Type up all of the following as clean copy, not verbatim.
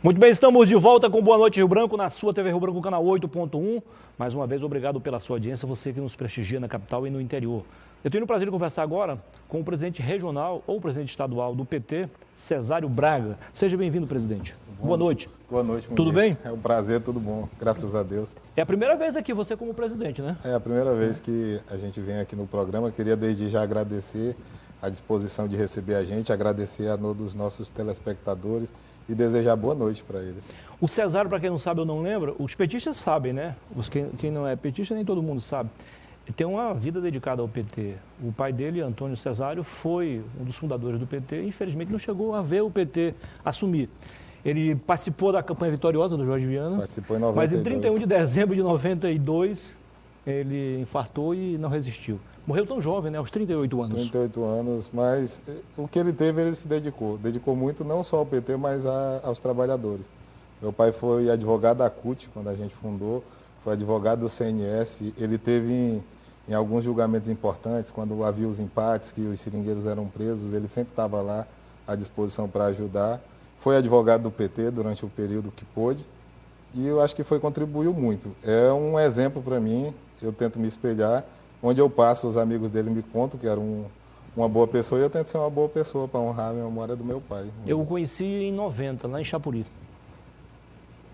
Muito bem, estamos de volta com Boa Noite Rio Branco, na sua TV Rio Branco, canal 8.1. Mais uma vez, obrigado pela sua audiência, você que nos prestigia na capital e no interior. Eu tenho o prazer de conversar agora com o presidente regional ou presidente estadual do PT, Cesário Braga. Seja bem-vindo, presidente. Boa noite. Boa noite, Tudo bem? É um prazer, tudo bom, graças a Deus. É a primeira vez aqui você como presidente, né? É a primeira vez que a gente vem aqui no programa. Queria desde já agradecer a disposição de receber a gente, agradecer a todos os nossos telespectadores e desejar boa noite para eles. O Cesário, para quem não sabe ou não lembra, os petistas sabem, né? Quem não é petista, nem todo mundo sabe. Ele tem uma vida dedicada ao PT. O pai dele, Antônio Cesário, foi um dos fundadores do PT e, infelizmente, não chegou a ver o PT assumir. Ele participou da campanha vitoriosa do Jorge Viana, Participou em 92. mas em 31 de dezembro de 92, ele infartou e não resistiu. Morreu tão jovem, né? Aos 38 anos. 38 anos, mas o que ele teve, ele se dedicou. Dedicou muito não só ao PT, mas aos trabalhadores. Meu pai foi advogado da CUT, quando a gente fundou, foi advogado do CNS. Ele teve em alguns julgamentos importantes, quando havia os empates, que os seringueiros eram presos, ele sempre estava lá à disposição para ajudar. Foi advogado do PT durante o período que pôde e eu acho que contribuiu muito. É um exemplo para mim, eu tento me espelhar. Onde eu passo, os amigos dele me contam que era uma boa pessoa e eu tento ser uma boa pessoa para honrar a memória do meu pai. Eu o conheci em 90, lá em Chapuri.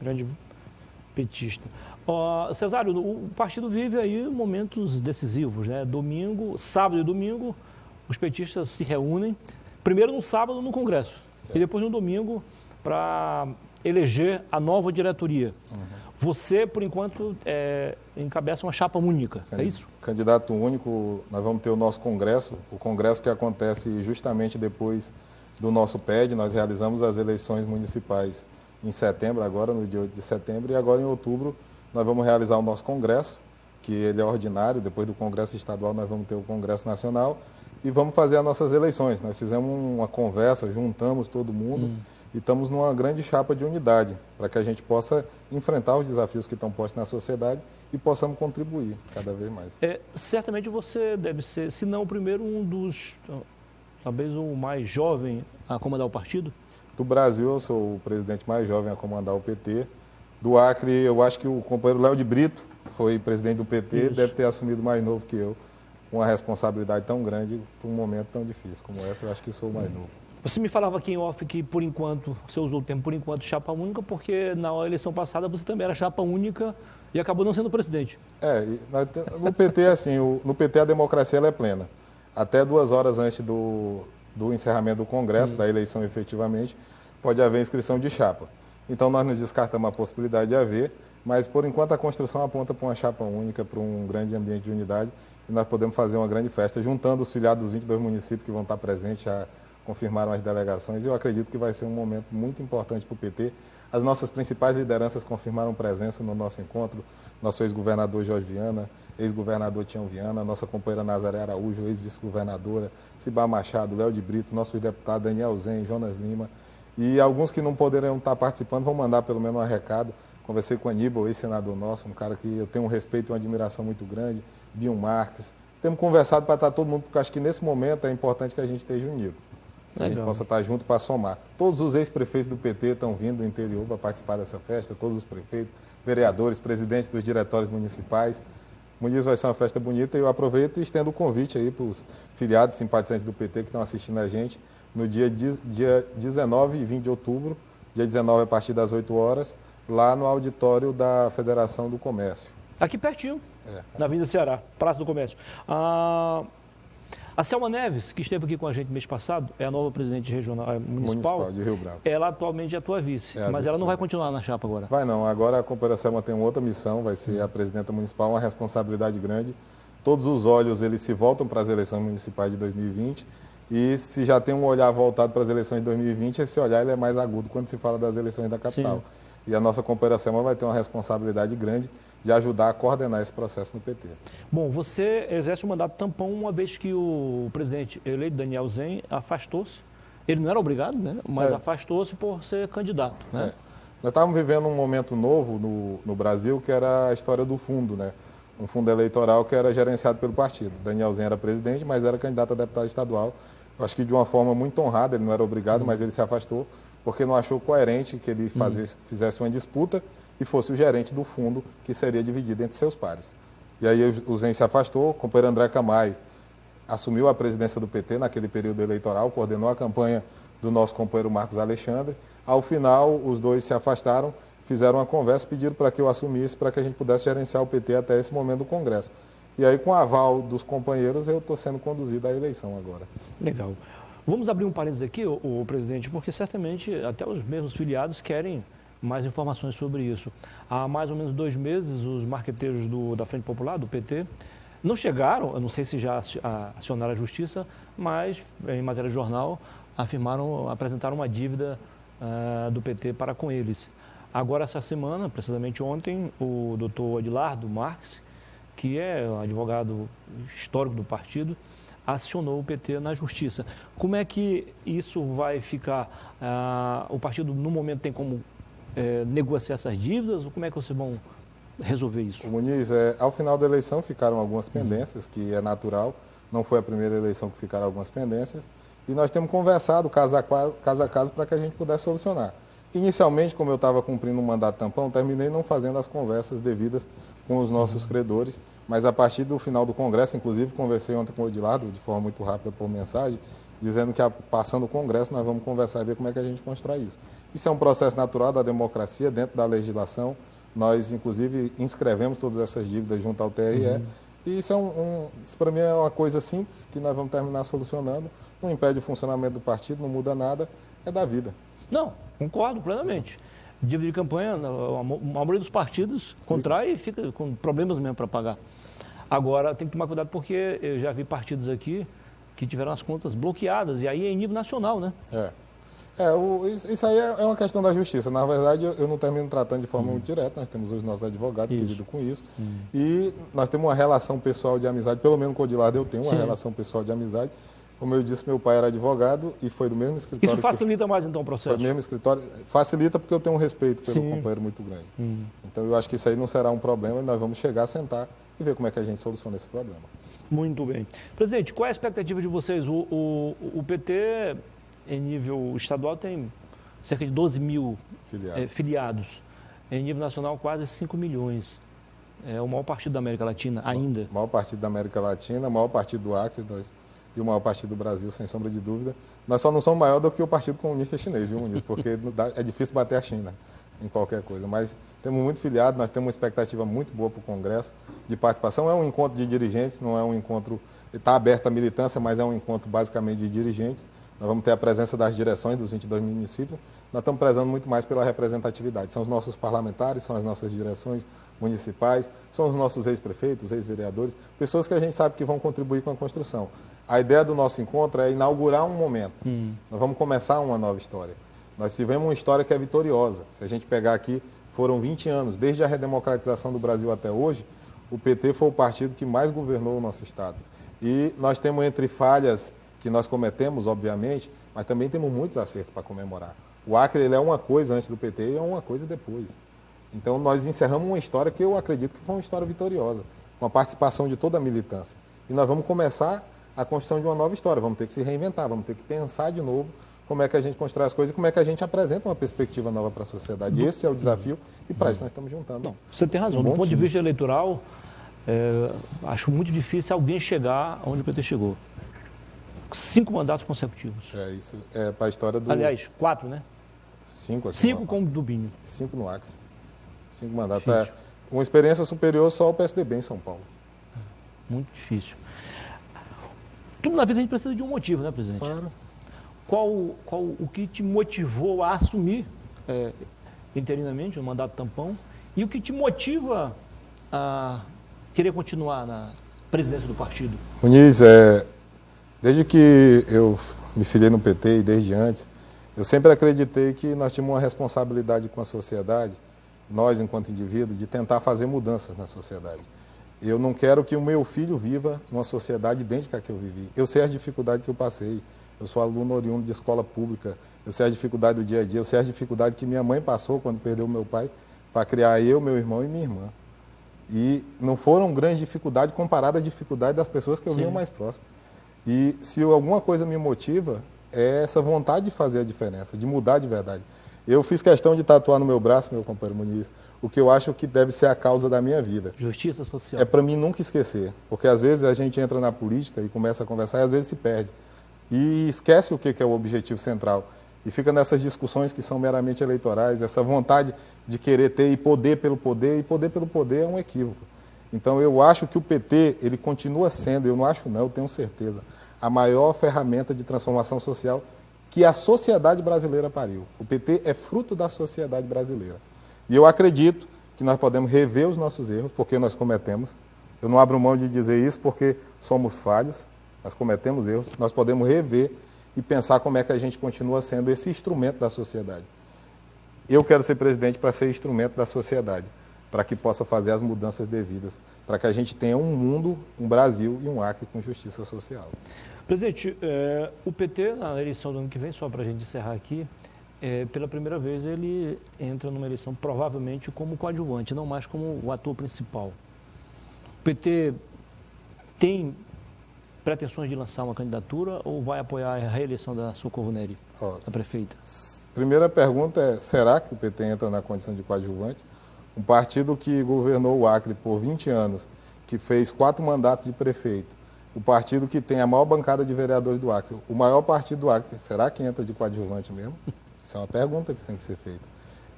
Grande petista. Cesário, o partido vive aí momentos decisivos, né? Domingo, sábado e domingo, os petistas se reúnem. Primeiro no sábado no Congresso e depois no domingo para eleger a nova diretoria. Você, por enquanto, encabeça uma chapa única, é isso? Candidato único, nós vamos ter o nosso congresso, o congresso que acontece justamente depois do nosso PED. Nós realizamos as eleições municipais em setembro, agora no dia 8 de setembro, e agora em outubro nós vamos realizar o nosso congresso, que ele é ordinário. Depois do congresso estadual nós vamos ter o congresso nacional e vamos fazer as nossas eleições. Nós fizemos uma conversa, juntamos todo mundo e estamos numa grande chapa de unidade para que a gente possa enfrentar os desafios que estão postos na sociedade e possamos contribuir cada vez mais. Certamente você deve ser, se não o primeiro, um dos, talvez o mais jovem a comandar o partido? Do Brasil, eu sou o presidente mais jovem a comandar o PT. Do Acre, eu acho que o companheiro Léo de Brito foi presidente do PT, Isso. Deve ter assumido mais novo que eu. Uma responsabilidade tão grande para um momento tão difícil como essa, eu acho que sou o mais novo. Você me falava aqui em off que, por enquanto, você usou o termo por enquanto chapa única, porque na eleição passada você também era chapa única e acabou não sendo presidente. No PT, assim, no PT a democracia ela é plena. Até 2 horas antes do encerramento do Congresso, da eleição efetivamente, pode haver inscrição de chapa. Então nós não descartamos a possibilidade de haver, mas por enquanto a construção aponta para uma chapa única, para um grande ambiente de unidade, e nós podemos fazer uma grande festa, juntando os filiados dos 22 municípios que vão estar presentes, já confirmaram as delegações, e eu acredito que vai ser um momento muito importante para o PT. As nossas principais lideranças confirmaram presença no nosso encontro, nosso ex-governador Jorge Viana, ex-governador Tião Viana, nossa companheira Nazaré Araújo, ex-vice-governadora, Cibá Machado, Léo de Brito, nossos deputados Daniel Zen, Jonas Lima, e alguns que não poderão estar participando vão mandar pelo menos um recado. Conversei com o Aníbal, ex-senador nosso, um cara que eu tenho um respeito e uma admiração muito grande, Bion Marques. Temos conversado para estar todo mundo, porque acho que nesse momento é importante que a gente esteja unido. Que a gente possa estar junto para somar. Todos os ex-prefeitos do PT estão vindo do interior para participar dessa festa, todos os prefeitos, vereadores, presidentes dos diretórios municipais. Muniz, vai ser uma festa bonita e eu aproveito e estendo o convite aí para os filiados simpatizantes do PT que estão assistindo a gente no dia 19 e 20 de outubro, dia 19 a partir das 8 horas, lá no auditório da Federação do Comércio. Aqui pertinho, na Avenida Ceará, Praça do Comércio. A Selma Neves, que esteve aqui com a gente mês passado, é a nova presidente regional municipal de Rio Branco. Ela atualmente é a tua vice, mas ela não vai continuar na chapa agora. Vai não, agora a companheira Selma tem uma outra missão, vai ser a presidenta municipal, uma responsabilidade grande. Todos os olhos eles se voltam para as eleições municipais de 2020 e se já tem um olhar voltado para as eleições de 2020, esse olhar ele é mais agudo quando se fala das eleições da capital. Sim. E a nossa companheira Selma vai ter uma responsabilidade grande de ajudar a coordenar esse processo no PT. Bom, você exerce o mandato tampão uma vez que o presidente eleito, Daniel Zen, afastou-se. Ele não era obrigado, né? Mas afastou-se por ser candidato, né? Nós estávamos vivendo um momento novo no Brasil, que era a história do fundo, né? Um fundo eleitoral que era gerenciado pelo partido. Daniel Zen era presidente, mas era candidato a deputado estadual. Eu acho que de uma forma muito honrada, ele não era obrigado, mas ele se afastou porque não achou coerente que ele fizesse uma disputa e fosse o gerente do fundo, que seria dividido entre seus pares. E aí o Zen se afastou, o companheiro André Camay assumiu a presidência do PT naquele período eleitoral, coordenou a campanha do nosso companheiro Marcos Alexandre. Ao final, os dois se afastaram, fizeram uma conversa, pediram para que eu assumisse, para que a gente pudesse gerenciar o PT até esse momento do Congresso. E aí, com o aval dos companheiros, eu estou sendo conduzido à eleição agora. Legal. Vamos abrir um parênteses aqui, o presidente, porque certamente até os mesmos filiados querem mais informações sobre isso. Há mais ou menos 2 meses, os marqueteiros da Frente Popular, do PT, não chegaram, eu não sei se já acionaram a justiça, mas em matéria de jornal, apresentaram uma dívida do PT para com eles. Agora, essa semana, precisamente ontem, o doutor Edilardo Marques, que é um advogado histórico do partido, acionou o PT na justiça. Como é que isso vai ficar? O partido, no momento, tem como negociar essas dívidas? Ou como é que vocês vão resolver isso? Muniz, ao final da eleição ficaram algumas pendências, que é natural. Não foi a primeira eleição que ficaram algumas pendências. E nós temos conversado caso a caso para que a gente pudesse solucionar. Inicialmente, como eu estava cumprindo um mandato tampão, terminei não fazendo as conversas devidas com os nossos credores, mas a partir do final do Congresso, inclusive conversei ontem com o Edilardo, de forma muito rápida por mensagem, dizendo que passando o Congresso nós vamos conversar e ver como é que a gente constrói isso. Isso é um processo natural da democracia, dentro da legislação. Nós, inclusive, inscrevemos todas essas dívidas junto ao TRE. E isso, isso para mim é uma coisa simples, que nós vamos terminar solucionando. Não impede o funcionamento do partido, não muda nada, é da vida. Não, concordo plenamente. Dívida de campanha, a maioria dos partidos contrai e fica com problemas mesmo para pagar. Agora, tem que tomar cuidado porque eu já vi partidos aqui que tiveram as contas bloqueadas, e aí é em nível nacional, né? Isso aí é uma questão da justiça. Na verdade, eu não termino tratando de forma muito direta, nós temos os nossos advogados que lidam com isso. E nós temos uma relação pessoal de amizade, pelo menos com o Edilardo eu tenho uma relação pessoal de amizade. Como eu disse, meu pai era advogado e foi do mesmo escritório. Isso facilita mais então o processo? Foi do mesmo escritório. Facilita porque eu tenho um respeito pelo companheiro muito grande. Então eu acho que isso aí não será um problema e nós vamos chegar, sentar e ver como é que a gente soluciona esse problema. Muito bem. Presidente, qual é a expectativa de vocês? O PT, em nível estadual, tem cerca de 12 mil filiados. Em nível nacional, quase 5 milhões. É o maior partido da América Latina ainda. O maior partido da América Latina, o maior partido do Acre, e o maior partido do Brasil, sem sombra de dúvida. Nós só não somos maior do que o Partido Comunista Chinês, viu, Muniz? Porque é difícil bater a China em qualquer coisa. Mas temos muito filiado, nós temos uma expectativa muito boa para o Congresso de participação. É um encontro de dirigentes, não é um encontro... Está aberto à militância, mas é um encontro basicamente de dirigentes. Nós vamos ter a presença das direções dos 22 municípios. Nós estamos prezando muito mais pela representatividade. São os nossos parlamentares, são as nossas direções municipais, são os nossos ex-prefeitos, ex-vereadores, pessoas que a gente sabe que vão contribuir com a construção. A ideia do nosso encontro é inaugurar um momento. Nós vamos começar uma nova história. Nós tivemos uma história que é vitoriosa. Se a gente pegar aqui, foram 20 anos. Desde a redemocratização do Brasil até hoje, o PT foi o partido que mais governou o nosso Estado. E nós temos entre falhas que nós cometemos, obviamente, mas também temos muitos acertos para comemorar. O Acre ele é uma coisa antes do PT e é uma coisa depois. Então nós encerramos uma história que eu acredito que foi uma história vitoriosa, com a participação de toda a militância. E nós vamos começar a construção de uma nova história, vamos ter que se reinventar, vamos ter que pensar de novo como é que a gente constrói as coisas e como é que a gente apresenta uma perspectiva nova para a sociedade. Esse é o desafio e para isso nós estamos juntando. Não, você tem razão, do ponto de vista eleitoral, acho muito difícil alguém chegar onde o PT chegou. 5 mandatos consecutivos. Isso é para a história do... Aliás, 4, né? 5 aqui. 5 com o Dubinho. 5 no Acre. 5 mandatos. É uma experiência superior só ao PSDB em São Paulo. Muito difícil. Tudo na vida a gente precisa de um motivo, né, presidente? Claro. Qual o que te motivou a assumir interinamente o mandato tampão e o que te motiva a querer continuar na presidência do partido? Muniz, desde que eu me filiei no PT e desde antes, eu sempre acreditei que nós tínhamos uma responsabilidade com a sociedade, nós enquanto indivíduos, de tentar fazer mudanças na sociedade. Eu não quero que o meu filho viva numa sociedade idêntica à que eu vivi. Eu sei as dificuldades que eu passei. Eu sou aluno oriundo de escola pública. Eu sei as dificuldades do dia a dia. Eu sei as dificuldades que minha mãe passou quando perdeu meu pai para criar eu, meu irmão e minha irmã. E não foram grandes dificuldades comparadas à dificuldade das pessoas que eu via mais próximo. E se alguma coisa me motiva, é essa vontade de fazer a diferença, de mudar de verdade. Eu fiz questão de tatuar no meu braço, meu companheiro Muniz, o que eu acho que deve ser a causa da minha vida. Justiça social. É para mim nunca esquecer, porque às vezes a gente entra na política e começa a conversar e às vezes se perde. E esquece o que é o objetivo central. E fica nessas discussões que são meramente eleitorais, essa vontade de querer ter e poder pelo poder é um equívoco. Então eu acho que o PT, ele continua sendo, eu não acho não, eu tenho certeza, a maior ferramenta de transformação social que a sociedade brasileira pariu. O PT é fruto da sociedade brasileira. E eu acredito que nós podemos rever os nossos erros, porque nós cometemos. Eu não abro mão de dizer isso porque somos falhos, nós cometemos erros, nós podemos rever e pensar como é que a gente continua sendo esse instrumento da sociedade. Eu quero ser presidente para ser instrumento da sociedade, para que possa fazer as mudanças devidas, para que a gente tenha um mundo, um Brasil e um Acre com justiça social. Presidente, o PT, na eleição do ano que vem, só para a gente encerrar aqui, pela primeira vez ele entra numa eleição provavelmente como coadjuvante, não mais como o ator principal. O PT tem pretensões de lançar uma candidatura ou vai apoiar a reeleição da Socorro Neri, a prefeita? Primeira pergunta é, será que o PT entra na condição de coadjuvante? Um partido que governou o Acre por 20 anos, que fez 4 mandatos de prefeito, o partido que tem a maior bancada de vereadores do Acre, o maior partido do Acre, será que entra de coadjuvante mesmo? Isso é uma pergunta que tem que ser feita.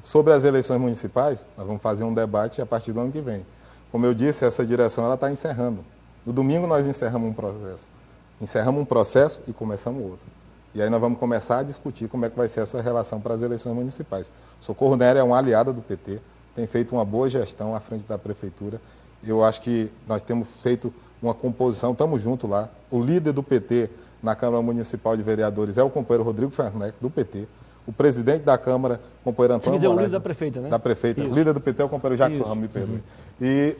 Sobre as eleições municipais, nós vamos fazer um debate a partir do ano que vem. Como eu disse, essa direção está encerrando. No domingo nós encerramos um processo. Encerramos um processo e começamos outro. E aí nós vamos começar a discutir como é que vai ser essa relação para as eleições municipais. Socorro Neri é uma aliada do PT, tem feito uma boa gestão à frente da prefeitura. Eu acho que nós temos feito uma composição, estamos juntos lá. O líder do PT na Câmara Municipal de Vereadores é o companheiro Rodrigo Fernandes, do PT. O presidente da Câmara, o companheiro Antônio Moraes. O líder da prefeita, né? Da prefeita. Isso. O líder do PT é o companheiro Jackson Ramos, me perdoe. E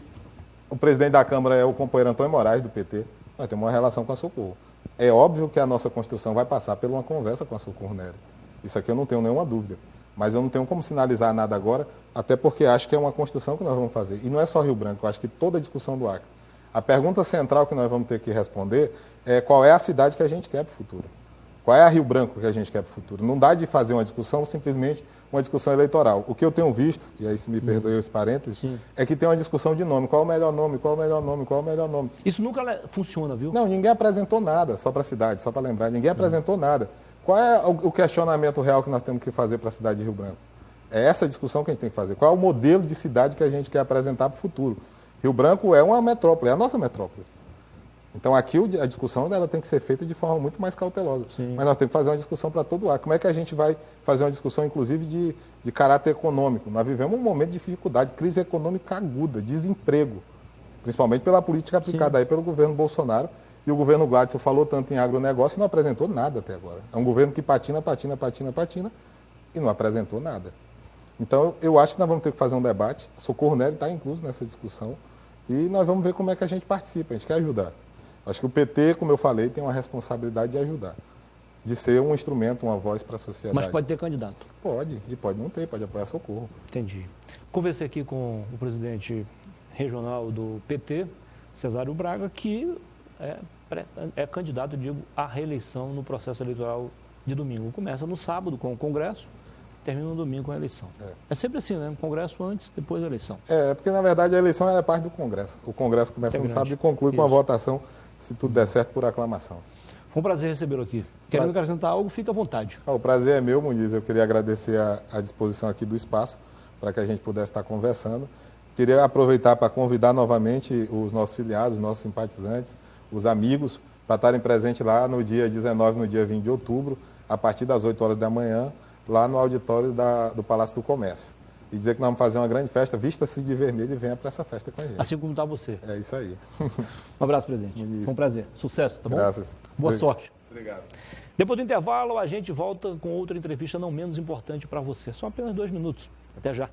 o presidente da Câmara é o companheiro Antônio Moraes, do PT. Nós temos uma relação com a Socorro. É óbvio que a nossa Constituição vai passar por uma conversa com a Socorro Neri. Isso aqui eu não tenho nenhuma dúvida. Mas eu não tenho como sinalizar nada agora, até porque acho que é uma Constituição que nós vamos fazer. E não é só Rio Branco, eu acho que toda a discussão do Acre. A pergunta central que nós vamos ter que responder é qual é a cidade que a gente quer para o futuro. Qual é a Rio Branco que a gente quer para o futuro? Não dá de fazer uma discussão simplesmente uma discussão eleitoral. O que eu tenho visto, e aí se me perdoe os parênteses, é que tem uma discussão de nome. Qual é o melhor nome? Qual é o melhor nome? Qual é o melhor nome? Isso nunca funciona, viu? Não, ninguém apresentou nada, só para a cidade, só para lembrar. Ninguém apresentou nada. Qual é o questionamento real que nós temos que fazer para a cidade de Rio Branco? É essa discussão que a gente tem que fazer. Qual é o modelo de cidade que a gente quer apresentar para o futuro? Rio Branco é uma metrópole, é a nossa metrópole. Então aqui a discussão dela tem que ser feita de forma muito mais cautelosa. Sim. Mas nós temos que fazer uma discussão para todo o ar. Como é que a gente vai fazer uma discussão, inclusive, de caráter econômico? Nós vivemos um momento de dificuldade, crise econômica aguda, desemprego, principalmente pela política aplicada aí pelo governo Bolsonaro. E o governo Gladson falou tanto em agronegócio e não apresentou nada até agora. É um governo que patina e não apresentou nada. Então eu acho que nós vamos ter que fazer um debate. A Socorro Neri está incluso nessa discussão e nós vamos ver como é que a gente participa, a gente quer ajudar. Acho que o PT, como eu falei, tem uma responsabilidade de ajudar, de ser um instrumento, uma voz para a sociedade. Mas pode ter candidato? Pode, e pode não ter, pode apoiar Socorro. Entendi. Conversei aqui com o presidente regional do PT, Cesário Braga, que é candidato, digo, à reeleição no processo eleitoral de domingo. Começa no sábado com o Congresso, termina no domingo com a eleição. É sempre assim, né? Congresso antes, depois a eleição. Porque na verdade a eleição é parte do Congresso. O Congresso começa no sábado e conclui com a votação, se tudo der certo, por aclamação. Foi um prazer recebê-lo aqui. Querendo acrescentar algo, fica à vontade. O prazer é meu, Muniz. Eu queria agradecer a disposição aqui do espaço para que a gente pudesse estar conversando. Queria aproveitar para convidar novamente os nossos filiados, os nossos simpatizantes, os amigos, para estarem presentes lá no dia 19, no dia 20 de outubro, a partir das 8 horas da manhã, lá no auditório do Palácio do Comércio. E dizer que nós vamos fazer uma grande festa, vista-se de vermelho e venha para essa festa com a gente. Assim como está você. É isso aí. Um abraço, presidente. Foi um prazer. Sucesso, tá bom? Graças. Boa sorte. Obrigado. Depois do intervalo, a gente volta com outra entrevista não menos importante para você. São apenas 2 minutos. Até já.